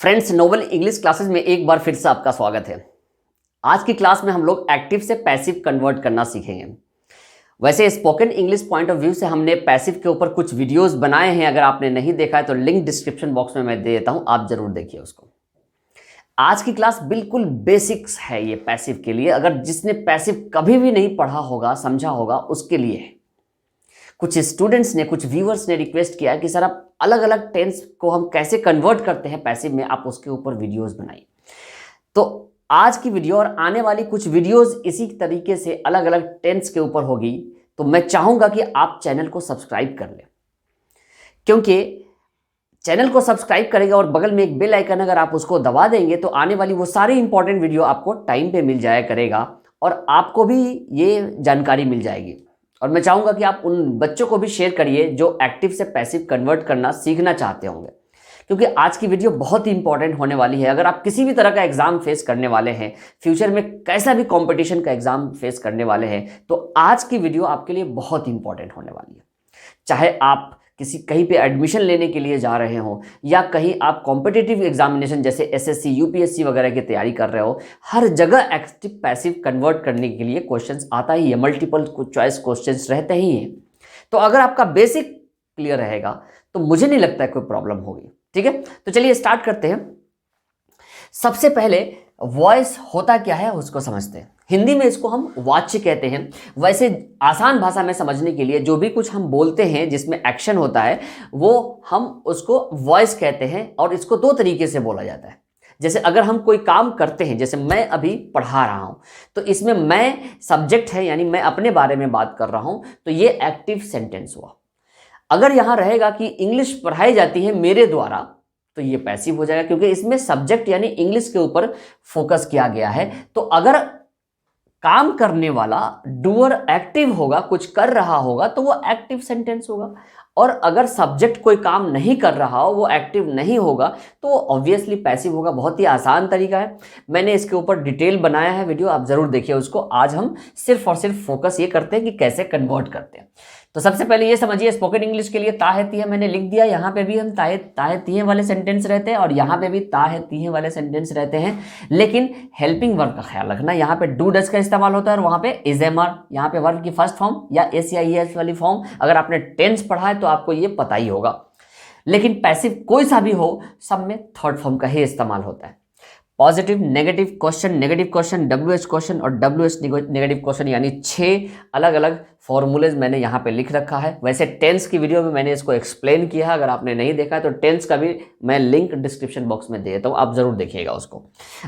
Friends, Nobel English classes में एक बार फिर से आपका स्वागत है। आज की क्लास में हम लोग एक्टिव से पैसिव कन्वर्ट करना सीखेंगे। वैसे spoken English point of view से हमने पैसिव के ऊपर कुछ वीडियोस बनाए हैं। अगर आपने नहीं देखा है तो लिंक डिस्क्रिप्शन बॉक्स में मैं दे देता हूं, आप जरूर देखिए उसको। आज की क्लास बिल्कुल बेसिक्स है ये पैसिव के लिए। अगर जिसने पैसिव कभी भी नहीं पढ़ा होगा, समझा होगा, उसके लिए है। कुछ स्टूडेंट्स ने, कुछ व्यूअर्स ने रिक्वेस्ट किया कि सर आप अलग अलग टेंस को हम कैसे कन्वर्ट करते हैं पैसिव में, आप उसके ऊपर वीडियोस बनाइए। तो आज की वीडियो और आने वाली कुछ वीडियोस इसी तरीके से अलग अलग टेंस के ऊपर होगी। तो मैं चाहूंगा कि आप चैनल को सब्सक्राइब कर लें, क्योंकि चैनल को सब्सक्राइब करेगा और बगल में एक बेल आइकन अगर आप उसको दबा देंगे तो आने वाली वो सारी इंपॉर्टेंट वीडियो आपको टाइम पे मिल जाया करेगा और आपको भी ये जानकारी मिल जाएगी। और मैं चाहूंगा कि आप उन बच्चों को भी शेयर करिए जो एक्टिव से पैसिव कन्वर्ट करना सीखना चाहते होंगे, क्योंकि आज की वीडियो बहुत ही इंपॉर्टेंट होने वाली है। अगर आप किसी भी तरह का एग्जाम फेस करने वाले हैं, फ्यूचर में कैसा भी कंपटीशन का एग्जाम फेस करने वाले हैं, तो आज की वीडियो आपके लिए बहुत इंपॉर्टेंट होने वाली है। चाहे आप कहीं पे एडमिशन लेने के लिए जा रहे हो या कहीं आप कॉम्पिटिटिव एग्जामिनेशन जैसे एसएससी, यूपीएससी वगैरह की तैयारी कर रहे हो, हर जगह एक्टिव पैसिव कन्वर्ट करने के लिए क्वेश्चंस आता ही है, मल्टीपल चॉइस क्वेश्चंस रहते ही हैं। तो अगर आपका बेसिक क्लियर रहेगा तो मुझे नहीं लगता है कोई प्रॉब्लम होगी। ठीक है, तो चलिए स्टार्ट करते हैं। सबसे पहले वॉइस होता क्या है उसको समझते हैं। हिंदी में इसको हम वाच्य कहते हैं। वैसे आसान भाषा में समझने के लिए जो भी कुछ हम बोलते हैं जिसमें एक्शन होता है वो हम उसको वॉइस कहते हैं। और इसको दो तरीके से बोला जाता है। जैसे अगर हम कोई काम करते हैं, जैसे मैं अभी पढ़ा रहा हूं, तो इसमें मैं सब्जेक्ट है, यानी मैं अपने बारे में बात कर रहा हूं, तो ये एक्टिव सेंटेंस हुआ। अगर यहां रहेगा कि इंग्लिश पढ़ाई जाती है मेरे द्वारा, तो ये पैसिव हो जाएगा, क्योंकि इसमें सब्जेक्ट यानी इंग्लिश के ऊपर फोकस किया गया है। तो अगर काम करने वाला डूअर एक्टिव होगा, कुछ कर रहा होगा, तो वो एक्टिव सेंटेंस होगा। और अगर सब्जेक्ट कोई काम नहीं कर रहा हो, वो एक्टिव नहीं होगा, तो ऑब्वियसली पैसिव होगा। बहुत ही आसान तरीका है, मैंने इसके ऊपर डिटेल बनाया है वीडियो, आप जरूर देखिए उसको। आज हम सिर्फ और सिर्फ फोकस ये करते हैं कि कैसे कन्वर्ट करते हैं। तो सबसे पहले ये समझिए, स्पोकन इंग्लिश के लिए ता है तिहे मैंने लिख दिया। यहाँ पे भी हम ताहे तिहे वाले सेंटेंस रहते हैं और यहाँ पे भी ता है तिहे वाले सेंटेंस रहते हैं। लेकिन हेल्पिंग वर्ब का ख्याल रखना, यहाँ पे डू डज का इस्तेमाल होता है और वहाँ पे इज एम आर, यहाँ पे वर्ब की फर्स्ट फॉर्म या एस या ईएस वाली फॉर्म। अगर आपने टेंस पढ़ा है तो आपको ये पता ही होगा। लेकिन पैसिव कोई सा भी हो, सब में थर्ड फॉर्म का ही इस्तेमाल होता है। Positive, negative question, WH question और WH नेगेटिव क्वेश्चन, यानी 6 अलग अलग फॉर्मूलेज मैंने यहाँ पे लिख रखा है। वैसे टेंस की वीडियो में मैंने इसको एक्सप्लेन किया है, अगर आपने नहीं देखा है तो टेंस का भी मैं लिंक डिस्क्रिप्शन बॉक्स में दे देता हूँ, आप जरूर देखिएगा उसको।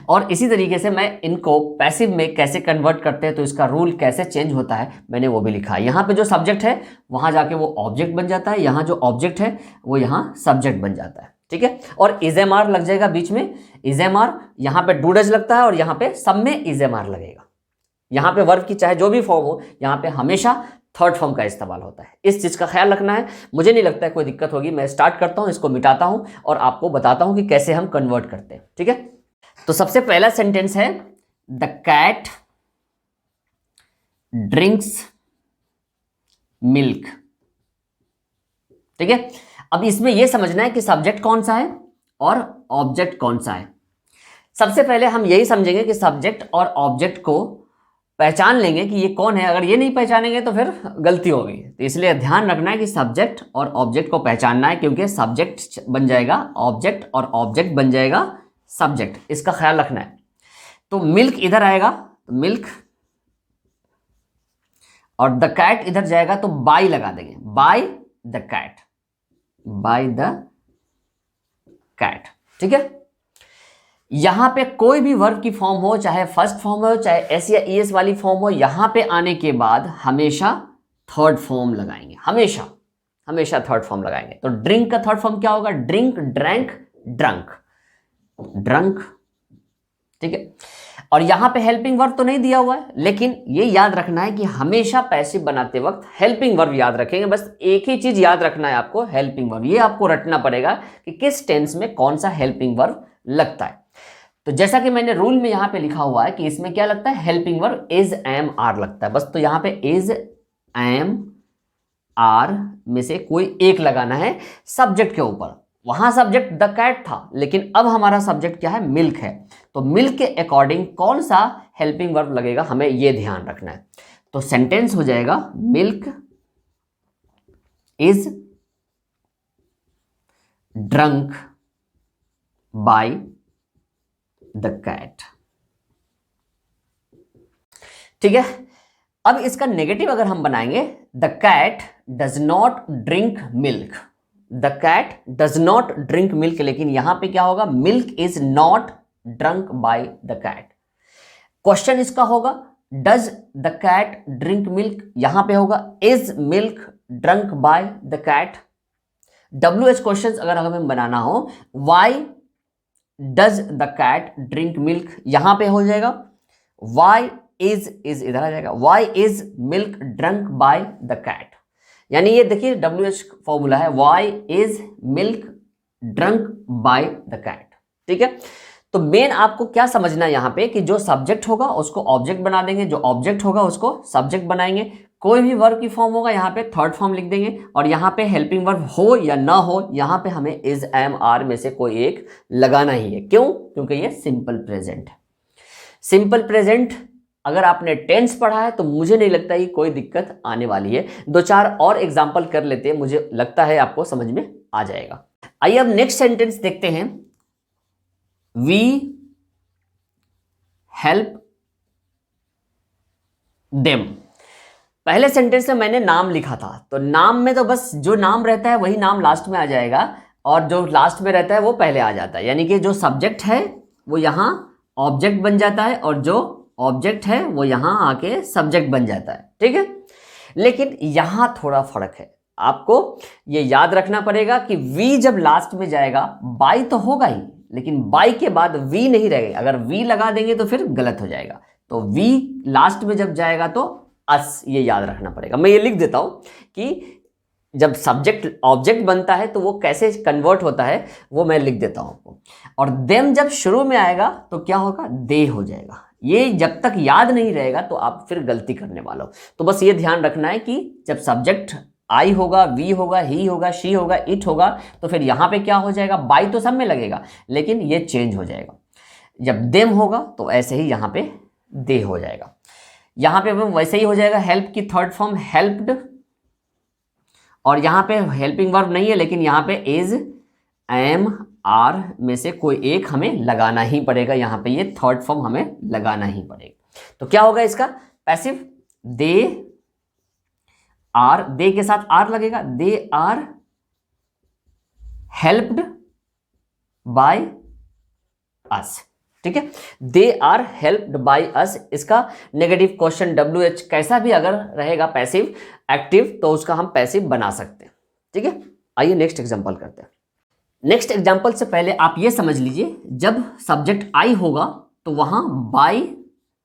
और इसी तरीके से मैं इनको पैसिव में कैसे कन्वर्ट करते हैं, तो इसका रूल कैसे चेंज होता है, मैंने वो भी लिखा है। यहाँ पे जो सब्जेक्ट है वहाँ जाके वो ऑब्जेक्ट बन जाता है, यहाँ जो ऑब्जेक्ट है वो यहाँ सब्जेक्ट बन जाता है। ठीक है, और इज एम आर लग जाएगा बीच में, इज एम आर, यहाँ पे डू डज लगता है और यहाँ पे सब में इज एम आर लगेगा। यहाँ पे वर्ब की चाहे जो भी फॉर्म हो, यहाँ पे हमेशा थर्ड फॉर्म का इस्तेमाल होता है। इस चीज का ख्याल रखना है। मुझे नहीं लगता है कोई दिक्कत होगी। मैं स्टार्ट करता हूं, इसको मिटाता हूं और आपको बताता हूं कि कैसे हम कन्वर्ट करते हैं। ठीक है, तो सबसे पहला सेंटेंस है द कैट ड्रिंक्स मिल्क। ठीक है, अब इसमें यह समझना है कि सब्जेक्ट कौन सा है और ऑब्जेक्ट कौन सा है। सबसे पहले हम यही समझेंगे कि सब्जेक्ट और ऑब्जेक्ट को पहचान लेंगे कि ये कौन है। अगर ये नहीं पहचानेंगे तो फिर गलती होगी। तो इसलिए ध्यान रखना है कि सब्जेक्ट और ऑब्जेक्ट को पहचानना है, क्योंकि सब्जेक्ट बन जाएगा ऑब्जेक्ट और ऑब्जेक्ट बन जाएगा सब्जेक्ट, इसका ख्याल रखना है। तो मिल्क इधर आएगा तो मिल्क, और द कैट इधर जाएगा तो बाय लगा देंगे, by the cat, by the cat. ठीक है, यहां पे कोई भी वर्ब की फॉर्म हो, चाहे फर्स्ट फॉर्म हो, चाहे एस या ईएस वाली फॉर्म हो, यहां पे आने के बाद हमेशा थर्ड फॉर्म लगाएंगे, हमेशा हमेशा थर्ड फॉर्म लगाएंगे। तो ड्रिंक का थर्ड फॉर्म क्या होगा? Drink, drank, drunk, drunk. ठीक है, और यहां पे हेल्पिंग वर्ब तो नहीं दिया हुआ है, लेकिन ये याद रखना है कि हमेशा पैसिव बनाते वक्त हेल्पिंग वर्ब याद रखेंगे। बस एक ही चीज याद रखना है आपको, हेल्पिंग वर्ब। ये आपको रटना पड़ेगा कि किस टेंस में कौन सा हेल्पिंग वर्ब लगता है। तो जैसा कि मैंने रूल में यहां पे लिखा हुआ है कि इसमें क्या लगता है, helping verb is am are लगता है। बस तो यहां पे इज एम आर में से कोई एक लगाना है सब्जेक्ट के ऊपर। वहां सब्जेक्ट द कैट था, लेकिन अब हमारा सब्जेक्ट क्या है, मिल्क है। तो मिल्क के अकॉर्डिंग कौन सा हेल्पिंग वर्ब लगेगा, हमें यह ध्यान रखना है। तो सेंटेंस हो जाएगा milk is drunk by the cat. ठीक है, अब इसका नेगेटिव अगर हम बनाएंगे, the cat does not drink milk, the cat does not drink milk, लेकिन यहां पे क्या होगा, milk is not drunk by the cat. Question इसका होगा does the cat drink milk, यहां पे होगा is milk drunk by the cat. WH question अगर हमें बनाना हो, why does the cat drink milk, यहां पे हो जाएगा वाई इज इधर आ जाएगा, why is milk drunk by the cat. यानी ये देखिए WH फॉर्मूला है, why is milk drunk by the cat. ठीक है, तो मेन आपको क्या समझना है यहां पे कि जो सब्जेक्ट होगा उसको ऑब्जेक्ट बना देंगे, जो ऑब्जेक्ट होगा उसको सब्जेक्ट बनाएंगे। कोई भी वर्ब की फॉर्म होगा यहाँ पे थर्ड फॉर्म लिख देंगे, और यहाँ पे हेल्पिंग वर्ब हो या ना हो, यहाँ पे हमें इज एम आर में से कोई एक लगाना ही है। क्यों? क्योंकि ये सिंपल प्रेजेंट है। सिंपल प्रेजेंट अगर आपने टेंस पढ़ा है तो मुझे नहीं लगता कि कोई दिक्कत आने वाली है। 2-4 और एग्जाम्पल कर लेते हैं, मुझे लगता है आपको समझ में आ जाएगा। आइए अब नेक्स्ट सेंटेंस देखते हैं। We help them. पहले सेंटेंस में मैंने नाम लिखा था, तो नाम में तो बस जो नाम रहता है वही नाम लास्ट में आ जाएगा, और जो लास्ट में रहता है वो पहले आ जाता है। यानी कि जो सब्जेक्ट है वो यहां ऑब्जेक्ट बन जाता है, और जो ऑब्जेक्ट है वो यहां आके सब्जेक्ट बन जाता है। ठीक है, लेकिन यहां थोड़ा फर्क है, आपको ये याद रखना पड़ेगा कि वी जब लास्ट में जाएगा, बाई तो होगा ही, लेकिन बाई के बाद वी नहीं रहेगा। अगर वी लगा देंगे तो फिर गलत हो जाएगा। तो वी लास्ट में जब जाएगा तो अस, ये याद रखना पड़ेगा। मैं ये लिख देता हूं कि जब सब्जेक्ट ऑब्जेक्ट बनता है तो वो कैसे कन्वर्ट होता है, वो मैं लिख देता हूं आपको। और देम जब शुरू में आएगा तो क्या होगा, दे हो जाएगा। ये जब तक याद नहीं रहेगा तो आप फिर गलती करने वाले हो। तो बस ये ध्यान रखना है कि जब सब्जेक्ट आई होगा, वी होगा, ही होगा, शी होगा, इट होगा, तो फिर यहां पे क्या हो जाएगा, बाई तो सब में लगेगा, लेकिन ये चेंज हो जाएगा। जब देम होगा तो ऐसे ही यहां पे दे हो जाएगा। यहां पे वैसे ही हो जाएगा, हेल्प की थर्ड फॉर्म हेल्प्ड, और यहां पे हेल्पिंग वर्ब नहीं है, लेकिन यहां पे इज एम आर में से कोई एक हमें लगाना ही पड़ेगा। यहां पे ये थर्ड फॉर्म हमें लगाना ही पड़ेगा। तो क्या होगा इसका पैसिव, दे आर, दे के साथ आर लगेगा, they are helped by us. ठीक है, they are helped by us. इसका नेगेटिव क्वेश्चन WH कैसा भी अगर रहेगा पैसिव एक्टिव, तो उसका हम पैसिव बना सकते हैं। ठीक है, आइए नेक्स्ट एग्जांपल करते हैं। नेक्स्ट एग्जांपल से पहले आप ये समझ लीजिए, जब सब्जेक्ट आई होगा तो वहां बाय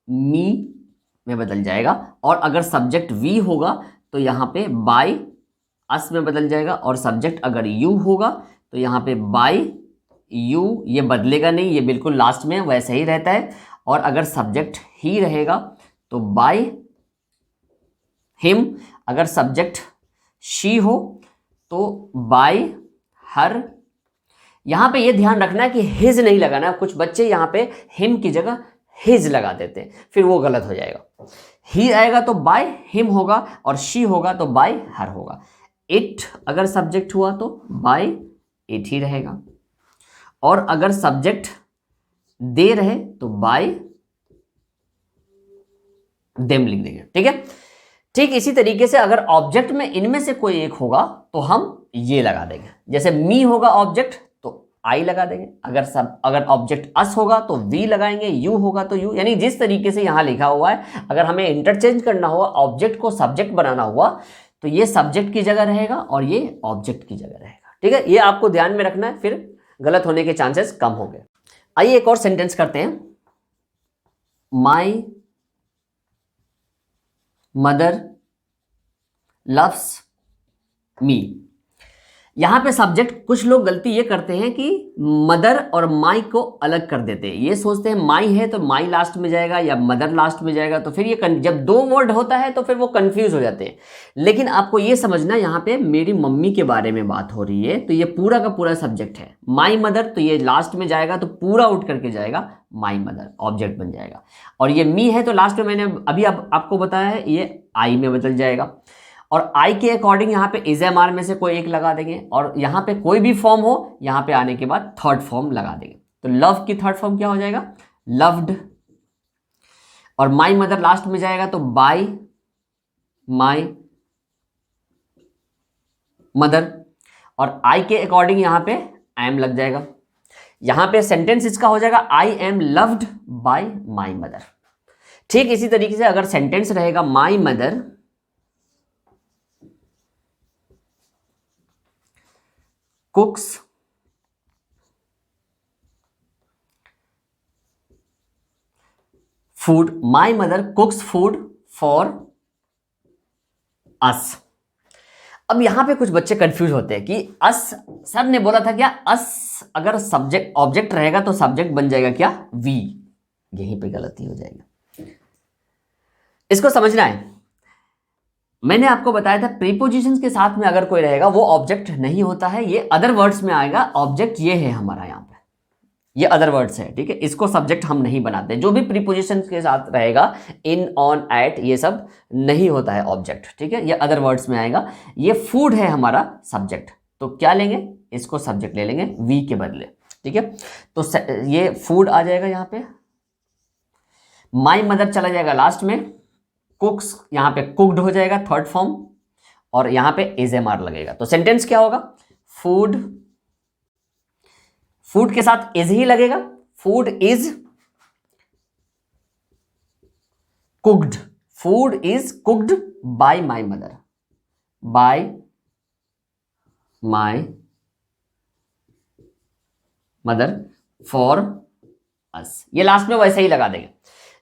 मी में बदल जाएगा, और अगर सब्जेक्ट वी होगा तो यहां पे बाय अस में बदल जाएगा, और सब्जेक्ट अगर यू होगा तो यहां पे बाय यू, ये बदलेगा नहीं, ये बिल्कुल लास्ट में वैसे ही रहता है। और अगर सब्जेक्ट ही रहेगा तो बाय हिम, अगर सब्जेक्ट शी हो तो बाय हर। यहां पे ये ध्यान रखना है कि हिज नहीं लगाना। कुछ बच्चे यहां पे हिम की जगह हिज लगा देते हैं, फिर वो गलत हो जाएगा। ही आएगा तो बाय हिम होगा, और शी होगा तो बाय हर होगा। इट अगर सब्जेक्ट हुआ तो बाय इट ही रहेगा, और अगर सब्जेक्ट दे रहे तो बाय देम लिख देंगे। ठीक है, ठीक इसी तरीके से अगर ऑब्जेक्ट में इनमें से कोई एक होगा तो हम ये लगा देंगे। जैसे मी होगा ऑब्जेक्ट तो आई लगा देंगे, अगर ऑब्जेक्ट अस होगा तो वी लगाएंगे, यू होगा तो यू। यानी जिस तरीके से यहां लिखा हुआ है, अगर हमें इंटरचेंज करना हुआ, ऑब्जेक्ट को सब्जेक्ट बनाना हुआ, तो ये सब्जेक्ट की जगह रहेगा और ये ऑब्जेक्ट की जगह रहेगा। ठीक है, ये आपको ध्यान में रखना है, फिर गलत होने के चांसेस कम होंगे। आइए एक और सेंटेंस करते हैं। My mother loves me. यहाँ पे सब्जेक्ट कुछ लोग गलती ये करते हैं कि मदर और माई को अलग कर देते हैं। ये सोचते हैं माई है तो माई लास्ट में जाएगा या मदर लास्ट में जाएगा, तो फिर ये जब दो वर्ड होता है तो फिर वो कंफ्यूज हो जाते हैं। लेकिन आपको ये समझना, यहाँ पे मेरी मम्मी के बारे में बात हो रही है तो ये पूरा का पूरा सब्जेक्ट है। माई मदर तो ये लास्ट में जाएगा तो पूरा उठ करके जाएगा माई मदर, ऑब्जेक्ट बन जाएगा। और ये मी है तो लास्ट में मैंने अभी आपको बताया है ये आई में बदल जाएगा। और आई के अकॉर्डिंग यहाँ पे इज एम आर में से कोई एक लगा देंगे, और यहाँ पे कोई भी फॉर्म हो यहाँ पे आने के बाद थर्ड फॉर्म लगा देंगे। तो लव की थर्ड फॉर्म क्या हो जाएगा? लव्ड। और माई मदर लास्ट में जाएगा तो बाय माई मदर। और आई के अकॉर्डिंग यहाँ पे आई एम लग जाएगा। यहाँ पे सेंटेंस इसका हो जाएगा I am loved by my mother. ठीक इसी तरीके से अगर सेंटेंस रहेगा my mother cooks food, my mother cooks food for us। अब यहां पे कुछ बच्चे कंफ्यूज होते हैं कि अस, सर ने बोला था क्या अस अगर सब्जेक्ट ऑब्जेक्ट रहेगा तो सब्जेक्ट बन जाएगा क्या? वी। यहीं पे गलती हो जाएगी, इसको समझना है। मैंने आपको बताया था प्रीपोजिशंस के साथ में अगर कोई रहेगा वो ऑब्जेक्ट नहीं होता है, ये अदर वर्ड्स में आएगा। ऑब्जेक्ट ये है हमारा, यहाँ पे ये अदर वर्ड्स है, ठीक है। इसको सब्जेक्ट हम नहीं बनाते। जो भी प्रीपोजिशंस के साथ रहेगा, इन, ऑन, एट, ये सब नहीं होता है ऑब्जेक्ट, ठीक है। ये अदर वर्ड्स में आएगा। ये फूड है हमारा सब्जेक्ट, तो क्या लेंगे? इसको सब्जेक्ट ले लेंगे वी के बदले, ठीक है। तो ये फूड आ जाएगा यहाँ पे। माई मदर चला जाएगा लास्ट में। कुक्स यहाँ पे कुक्ड हो जाएगा थर्ड फॉर्म, और यहाँ पे इज एम आर लगेगा। तो सेंटेंस क्या होगा? फूड, फूड के साथ इज ही लगेगा। Food is cooked, food is cooked bye my mother, bye my mother for us. ये लास्ट में वैसे ही लगा देंगे।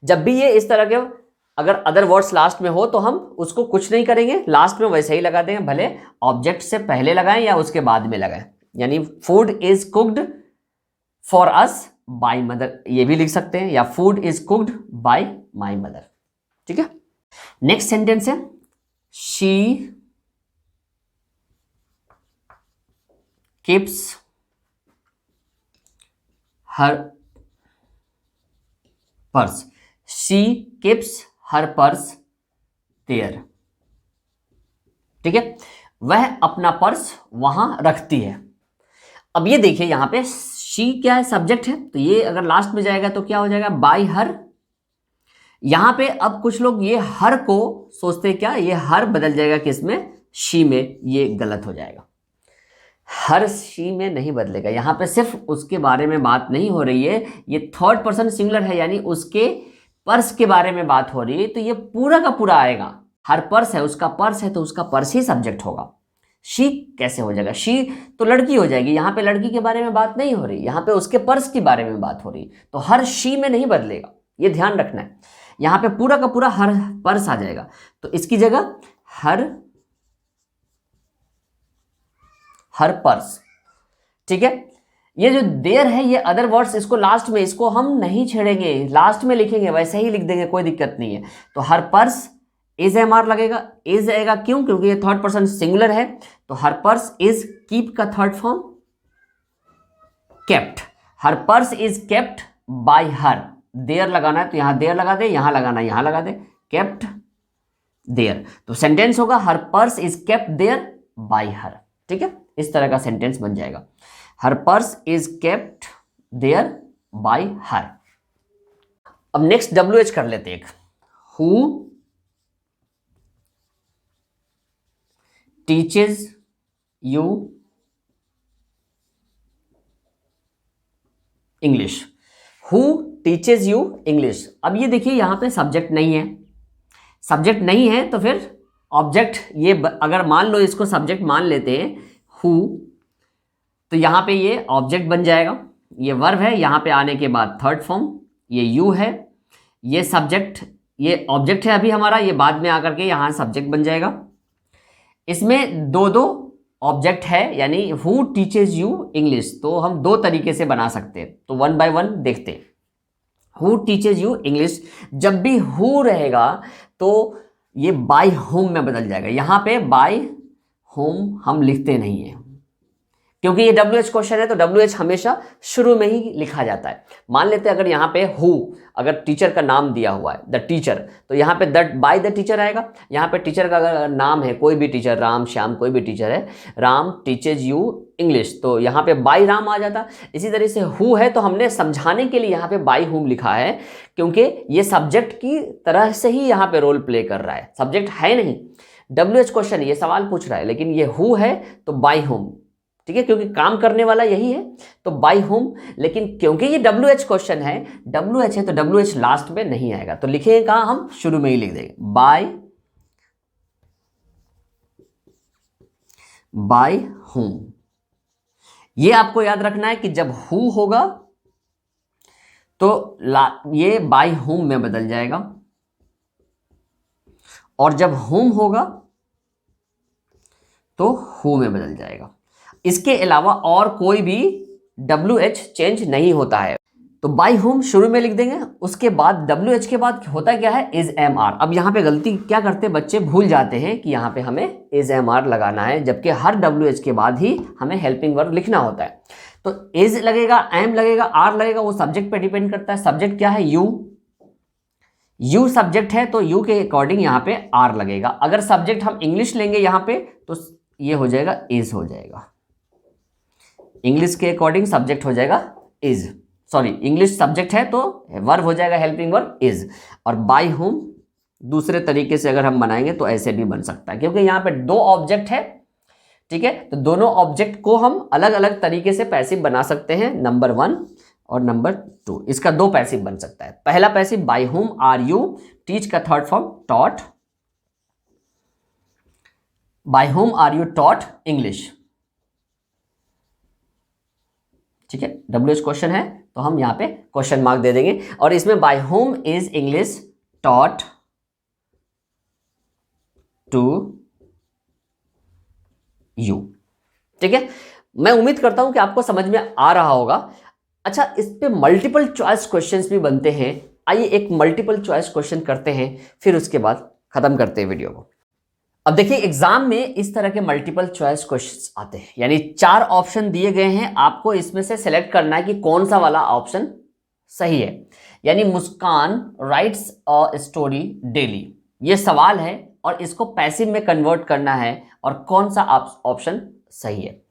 जब भी ये इस तरह के अगर अदर वर्ड्स लास्ट में हो तो हम उसको कुछ नहीं करेंगे, लास्ट में वैसे ही लगा देंगे, भले ऑब्जेक्ट से पहले लगाएं या उसके बाद में लगाएं। यानी food is cooked for us by mother, ये भी लिख सकते हैं, या food is cooked by my mother, ठीक है। नेक्स्ट सेंटेंस है she keeps her purse, she keeps her purse there, ठीक है। वह अपना पर्स वहां रखती है। अब ये देखिए यहाँ पे शी क्या है? सब्जेक्ट है, तो ये अगर लास्ट में जाएगा तो क्या हो जाएगा? बाय हर। यहां पे अब कुछ लोग ये हर को सोचते हैं क्या, ये हर बदल जाएगा किसमें? शी में। ये गलत हो जाएगा। हर शी में नहीं बदलेगा। यहां पे सिर्फ उसके बारे में बात नहीं हो रही है, ये थर्ड पर्सन सिंगुलर है, यानी उसके पर्स के बारे में बात हो रही है, तो ये पूरा का पूरा आएगा। हर पर्स है, उसका पर्स है, तो उसका पर्स ही सब्जेक्ट होगा। शी कैसे हो जाएगा? शी तो लड़की हो जाएगी। यहाँ पे लड़की के बारे में बात नहीं हो रही, यहाँ पे उसके पर्स के बारे में बात हो रही, तो हर शी में नहीं बदलेगा, ये ध्यान रखना है। यहाँ पे पूरा का पूरा हर पर्स आ जाएगा, तो इसकी जगह हर पर्स, ठीक है। ये जो देयर है, ये अदर वर्ड्स, इसको लास्ट में, इसको हम नहीं छेड़ेंगे, लास्ट में लिखेंगे, वैसे ही लिख देंगे, कोई दिक्कत नहीं है। तो her purse is am are लगेगा। इज आएगा क्यों? क्योंकि ये थर्ड पर्सन सिंगुलर है, तो हर पर्स इज कीप का third form kept. Her purse is kept by her. There लगाना है तो यहां देयर लगा दे, यहां लगाना है यहां लगा दे, केप्ट देयर। तो सेंटेंस होगा her purse is kept there by her, ठीक है। इस तरह का सेंटेंस बन जाएगा, her purse is kept there by her. अब नेक्स्ट WH कर लेते हैं। Who teaches you English. Who teaches you English. अब ये देखिए यहाँ पे सब्जेक्ट नहीं है, सब्जेक्ट नहीं है तो फिर ऑब्जेक्ट, ये अगर मान लो इसको सब्जेक्ट मान लेते हैं हु, तो यहाँ पे ये ऑब्जेक्ट बन जाएगा। ये वर्ब है, यहाँ पे आने के बाद थर्ड फॉर्म, ये यू है, ये सब्जेक्ट, ये ऑब्जेक्ट है अभी हमारा, ये बाद में आकर के यहाँ सब्जेक्ट बन जाएगा। इसमें दो ऑब्जेक्ट है, यानी हु टीचेज यू इंग्लिश, तो हम दो तरीके से बना सकते हैं, तो वन बाय वन देखते हैं। हु टीचेज यू इंग्लिश, जब भी हु रहेगा तो ये बाय होम में बदल जाएगा। यहां पे बाय होम हम लिखते नहीं है, क्योंकि ये WH क्वेश्चन है, तो WH हमेशा शुरू में ही लिखा जाता है। मान लेते हैं अगर यहाँ पे हु, अगर टीचर का नाम दिया हुआ है द टीचर, तो यहाँ पे द बाय द टीचर आएगा। यहाँ पे टीचर का अगर नाम है, कोई भी टीचर, राम, श्याम, कोई भी टीचर है, राम टीचेज यू इंग्लिश, तो यहाँ पे बाय राम आ जाता। इसी तरह से हु है तो हमने समझाने के लिए यहाँ पे बाय हुम लिखा है, क्योंकि ये सब्जेक्ट की तरह से ही यहाँ पे रोल प्ले कर रहा है, सब्जेक्ट है नहीं। WH क्वेश्चन ये सवाल पूछ रहा है, लेकिन ये हु है तो बाय हुम, ठीक है, क्योंकि काम करने वाला यही है, तो बाय होम। लेकिन क्योंकि ये WH क्वेश्चन है, WH है तो WH लास्ट में नहीं आएगा, तो लिखेंगे कहाँ, हम शुरू में ही लिख देंगे बाय होम। ये आपको याद रखना है कि जब हु होगा तो ये बाय होम में बदल जाएगा, और जब होम होगा तो हु में बदल जाएगा। इसके अलावा और कोई भी WH चेंज नहीं होता है। तो बाय होम शुरू में लिख देंगे, उसके बाद WH के बाद होता क्या है, इज MR। अब यहाँ पे गलती क्या करते हैं बच्चे, भूल जाते हैं कि यहाँ पे हमें इज MR लगाना है, जबकि हर WH के बाद ही हमें हेल्पिंग वर्ब लिखना होता है। तो इज लगेगा, एम लगेगा, आर लगेगा, वो सब्जेक्ट पे डिपेंड करता है। सब्जेक्ट क्या है, यू सब्जेक्ट है तो यू के अकॉर्डिंग यहाँ पे आर लगेगा। अगर सब्जेक्ट हम इंग्लिश लेंगे यहाँ पे तो ये हो जाएगा इज हो जाएगा, इंग्लिश के अकॉर्डिंग सब्जेक्ट हो जाएगा इज, सॉरी इंग्लिश सब्जेक्ट है तो वर्ब हो जाएगा हेल्पिंग वर्ब इज। और बाय होम दूसरे तरीके से अगर हम बनाएंगे तो ऐसे भी बन सकता है, क्योंकि यहाँ पे दो ऑब्जेक्ट है, ठीक है, तो दोनों ऑब्जेक्ट को हम अलग अलग तरीके से पैसिव बना सकते हैं, नंबर 1 और नंबर 2। इसका दो पैसिव बन सकता है। पहला passive by whom are you teach का third form taught, by whom are you taught English, ठीक है। WH क्वेश्चन है तो हम यहाँ पे क्वेश्चन मार्क दे देंगे, और इसमें by whom is English taught to you, ठीक है। मैं उम्मीद करता हूं कि आपको समझ में आ रहा होगा। अच्छा, इस पे मल्टीपल चॉइस क्वेश्चंस भी बनते हैं। आइए एक मल्टीपल चॉइस क्वेश्चन करते हैं, फिर उसके बाद खत्म करते हैं वीडियो को। अब देखिए एग्जाम में इस तरह के मल्टीपल चॉइस क्वेश्चंस आते हैं, यानी 4 ऑप्शन दिए गए हैं, आपको इसमें से सिलेक्ट करना है कि कौन सा वाला ऑप्शन सही है। यानी मुस्कान राइट्स अ स्टोरी डेली, ये सवाल है और इसको पैसिव में कन्वर्ट करना है, और कौन सा ऑप्शन सही है।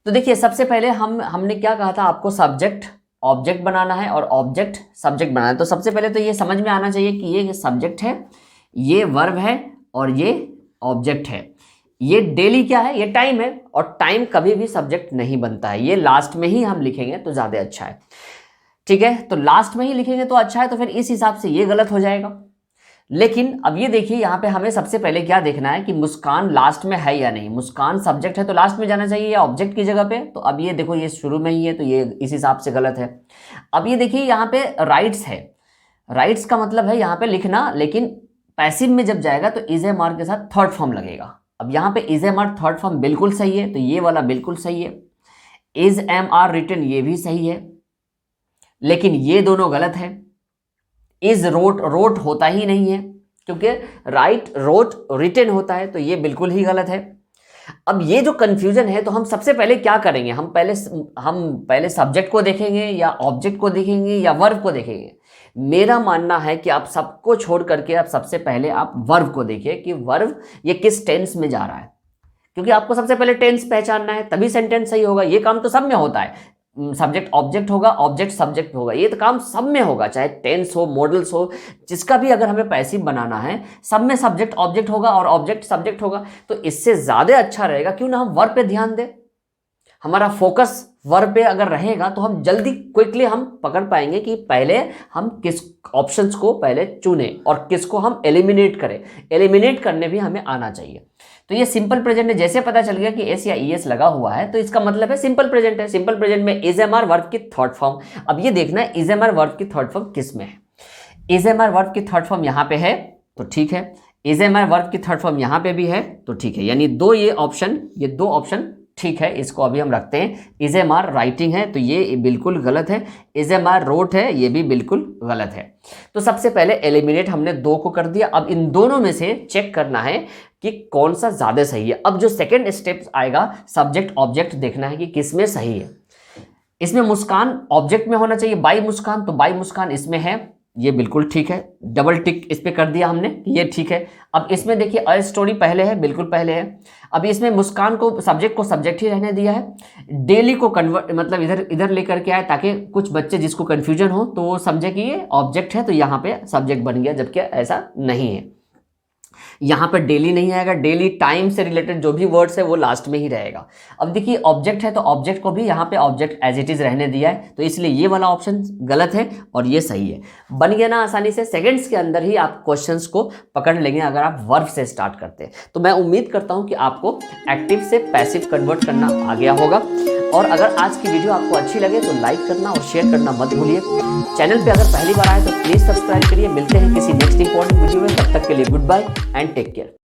तो देखिए सबसे पहले हमने क्या कहा था, आपको सब्जेक्ट ऑब्जेक्ट बनाना है और ऑब्जेक्ट सब्जेक्ट बनाना है। तो सबसे पहले तो ये समझ में आना चाहिए कि ये सब्जेक्ट है, ये वर्ब है और ये ऑब्जेक्ट है। ये डेली क्या है, ये टाइम है, और टाइम कभी भी सब्जेक्ट नहीं बनता है, ये लास्ट में ही हम लिखेंगे तो ज्यादा अच्छा है, ठीक है। तो लास्ट में ही लिखेंगे तो अच्छा है, तो फिर इस हिसाब से ये गलत हो जाएगा। लेकिन अब ये देखिए यहाँ पे हमें सबसे पहले क्या देखना है कि मुस्कान लास्ट में है या नहीं। मुस्कान सब्जेक्ट है तो लास्ट में जाना चाहिए या ऑब्जेक्ट की जगह पे। तो अब ये देखो ये शुरू में ही है तो ये इस हिसाब से गलत है। अब ये देखिए यहाँ पे राइट्स है, राइट्स का मतलब है यहाँ पे लिखना, लेकिन पैसिव में जब जाएगा तो इज एम आर के साथ थर्ड फॉर्म लगेगा। अब यहाँ पे is am are third form बिल्कुल सही है, तो ये वाला बिल्कुल सही है। इज एम आर रिटन ये भी सही है, लेकिन ये दोनों गलत है। इज रोट, रोट होता ही नहीं है, क्योंकि राइट रोट रिटन होता है, तो ये बिल्कुल ही गलत है। अब ये जो कंफ्यूजन है, तो हम सबसे पहले क्या करेंगे, हम पहले सब्जेक्ट को देखेंगे या ऑब्जेक्ट को देखेंगे या वर्ब को देखेंगे। मेरा मानना है कि आप सबको छोड़ करके आप सबसे पहले आप वर्ब को देखिए कि वर्ब ये किस टेंस में जा रहा है, क्योंकि आपको सबसे पहले टेंस पहचानना है, तभी सेंटेंस सही होगा। ये काम तो सब में होता है, सब्जेक्ट ऑब्जेक्ट होगा, ऑब्जेक्ट सब्जेक्ट होगा, ये तो काम सब में होगा, चाहे टेंस हो, मॉडल्स हो, जिसका भी अगर हमें पैसिव बनाना है, सब में सब्जेक्ट ऑब्जेक्ट होगा और ऑब्जेक्ट सब्जेक्ट होगा। तो इससे ज्यादा अच्छा रहेगा क्यों ना हम वर्ब पे ध्यान दें। हमारा फोकस वर्ब पे अगर रहेगा तो हम जल्दी क्विकली हम पकड़ पाएंगे कि पहले हम किस ऑप्शंस को पहले चुने और किसको हम एलिमिनेट करें। एलिमिनेट करने भी हमें आना चाहिए। तो ये सिंपल प्रेजेंट है, जैसे पता चल गया कि एस या ईएस लगा हुआ है तो इसका मतलब है सिंपल प्रेजेंट है। सिंपल प्रेजेंट में इज एम आर वर्ब की थर्ड फॉर्म। अब ये देखना है इज एम आर वर्ब की थर्ड फॉर्म किस में है। इज एम आर वर्ब की थर्ड फॉर्म यहाँ पे है तो ठीक है, इज एम आई वर्ब की थर्ड फॉर्म यहाँ पे भी है तो ठीक है, यानी ये दो ऑप्शन ठीक है, इसको अभी हम रखते हैं। इज एम आर राइटिंग है तो ये बिल्कुल गलत है, इज एम आर रोट है ये भी बिल्कुल गलत है। तो सबसे पहले एलिमिनेट हमने 2 को कर दिया। अब इन दोनों में से चेक करना है कि कौन सा ज़्यादा सही है। अब जो सेकेंड स्टेप आएगा, सब्जेक्ट ऑब्जेक्ट देखना है कि किसमें सही है। इसमें मुस्कान ऑब्जेक्ट में होना चाहिए, बाई मुस्कान, तो बाई मुस्कान इसमें है, ये बिल्कुल ठीक है, डबल टिक इस पे कर दिया हमने, ये ठीक है। अब इसमें देखिए अ स्टोरी पहले है, बिल्कुल पहले है। अब इसमें मुस्कान को सब्जेक्ट ही रहने दिया है। डेली को कन्वर्ट मतलब इधर लेकर के आए ताकि कुछ बच्चे जिसको कन्फ्यूजन हो तो वो समझे कि ये ऑब्जेक्ट है, तो यहाँ पे सब्जेक्ट बन गया, जबकि ऐसा नहीं है। यहाँ पर डेली नहीं आएगा, डेली टाइम से रिलेटेड जो भी वर्ड्स है वो लास्ट में ही रहेगा। अब देखिए ऑब्जेक्ट है तो ऑब्जेक्ट को भी यहाँ पे ऑब्जेक्ट एज इट इज रहने दिया है, तो इसलिए ये वाला ऑप्शन गलत है और ये सही है। बन गया ना आसानी से, सेकंड्स के अंदर ही आप क्वेश्चंस को पकड़ लेंगे अगर आप वर्ब से स्टार्ट करते हैं। तो मैं उम्मीद करता हूँ कि आपको एक्टिव से पैसिव कन्वर्ट करना आ गया होगा। और अगर आज की वीडियो आपको अच्छी लगे तो लाइक करना और शेयर करना मत भूलिए। चैनल पे अगर पहली बार आए तो प्लीज़ सब्सक्राइब करिए। मिलते हैं किसी नेक्स्ट इंपॉर्टेंट वीडियो में, तब तक के लिए goodbye and take care.